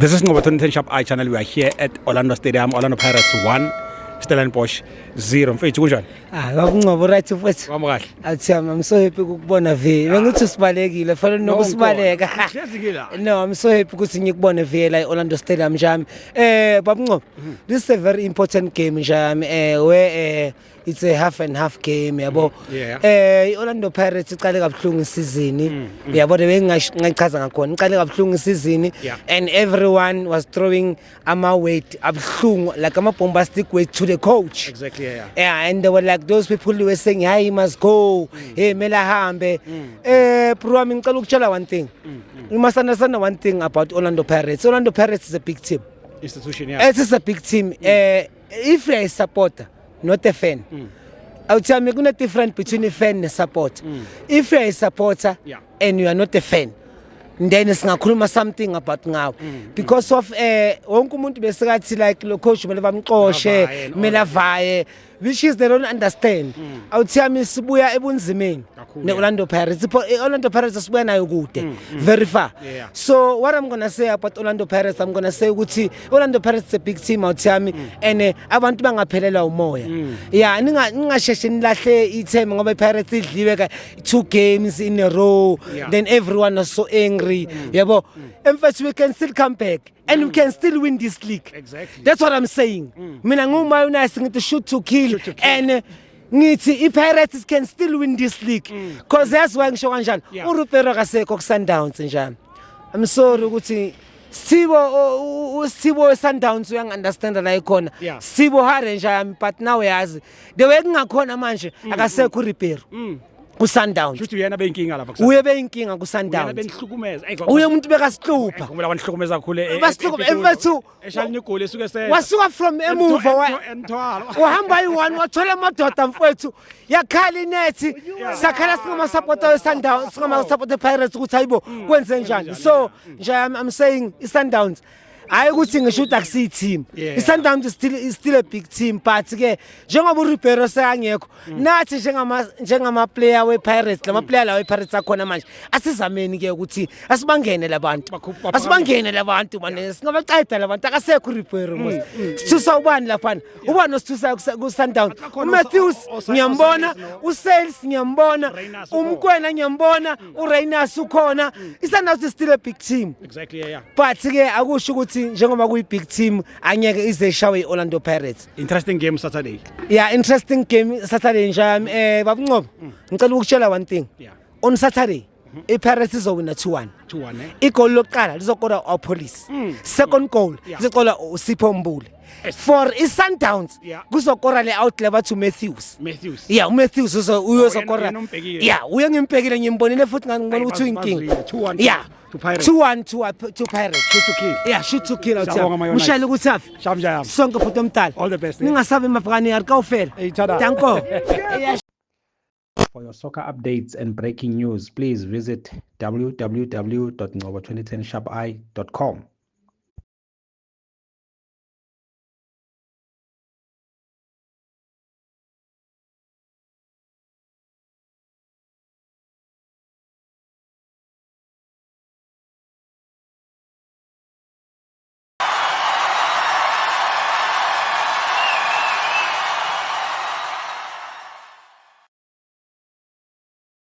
This is Ngoba 2010 Sharp Eye channel. We are here at Orlando Stadium. Orlando Pirates 1, Stellenbosch 0. Mfethu kunjani? Ngoba right mfethu. Wami kahle. Athi I'm so happy ukubona ve. Bengithi sibalekile fanele nokusibaleka. No, I'm so happy ukuthi ngikubone ve la Orlando Stadium njami. Babunqobo. This is a very important game njami where it's a half and half game yabo. Orlando Pirates iqale kabuhlungu isizini. Yabo bengachaza ngakhona. Iqale kabuhlungu isizini and everyone was throwing ama weight abuhlungu like ama bombastic weight to the coach. Exactly, yeah. Yeah, and they were like those people who were saying, "Hey, he must go. Hey, mela hambe." Bro, ngicela ukutshela one thing. You must understand one thing about Orlando Pirates. Orlando Pirates is a big team. Institution, yeah. It is a big team. If you're a supporter, not a fan, I would tell me there's a difference between a fan and a support. If you're a supporter and you are not a fan, then singakhuluma something about ngawo because of wonke umuntu besikathi like lo coach mele bamxoshe mele avaye, which is they don't understand. Awuthiyami sibuya ebunzimeni ne Orlando Pirates. Orlando Pirates sibuya nayo kude very far. So what I'm going to say about Orlando Pirates, I'm going to say ukuthi Orlando Pirates is a big team awuthiyami and abantu bangaphelela umoya. Yeah, ningasheshe nilahle itheme ngoba Pirates idliwe ka 2 games in a row, then everyone was so angry. Yabo, in fact we can still come back and we can still win this league. Exactly. That's what I'm saying. Mina nguma uniting to shoot to kill and ngithi iPirates can still win this league because that's why ngisho kanjani uRupero kasekho kuSundowns njani. I'm sorry ukuthi Sibo Sundowns uyangi-understand la ikhona. Sibo hare njami but now yazi the way kungakhona manje akasekho uRupero kuSundowns. Futhi uyena benkinga lapha kusundowns. Uye benkinga kuSundowns. Uyena benihlukumeza. Uye umuntu bekasihlupa. Ngumela wanihlukumeza kakhulu emfethu. Eshalini igoli esuke se. Wasuka from emuva wahamba yi1 wathola amadoda mfethu. Yakhala inethi. Sakhala singama supporter weSundowns, singama supporter Pirates ukuthi hayibo kwenze njani. So nje I'm saying iSundowns hayi ukuthi ngisho taxi team. iSundowns is still a big team but ke njengoba uRupero sayangekho nathi njengama player wePirates, lama player la wePirates akhona manje asizameni ke ukuthi asibangene labantu. Asibangene labantu manje singabacayida labantu akasekho uRupero mos. Sithusa ubani lapha? Ubani osithusa kuSundowns? uMatthews ngiyambona, uSales ngiyambona, uMkwena ngiyambona, uReynolds ukhona. iSundowns is still a big team. Exactly, yeah. But ke akusho ukuthi njengoba kuyi big team anyeke ize shawe iOrlando Pirates. Interesting game Saturday. Yeah, interesting game Saturday njami. Babunqobo ngicela ukutshela one thing. On Saturday iPirates izowina 2-1. 2-1 Igoal lokuqala lizoqola uPolice. Second goal lizoqola uSipho Mbule. For iSundowns kuzokora le out level to Matthews. Yeah, Matthews uyozokora. Yeah, uye ngimpekile ngimbonile futhi ngibona ukuthi uyinkinga. Yeah. 2-1 to Pirates. Shoot to kill. Yeah, shoot to kill. Mshayele ukuthafi. Sonke futhi omdala. All the best. Ningasabe mabhakani yakawufela. Danko. For your soccer updates and breaking news, please visit www.ngoba2010sharpeye.com.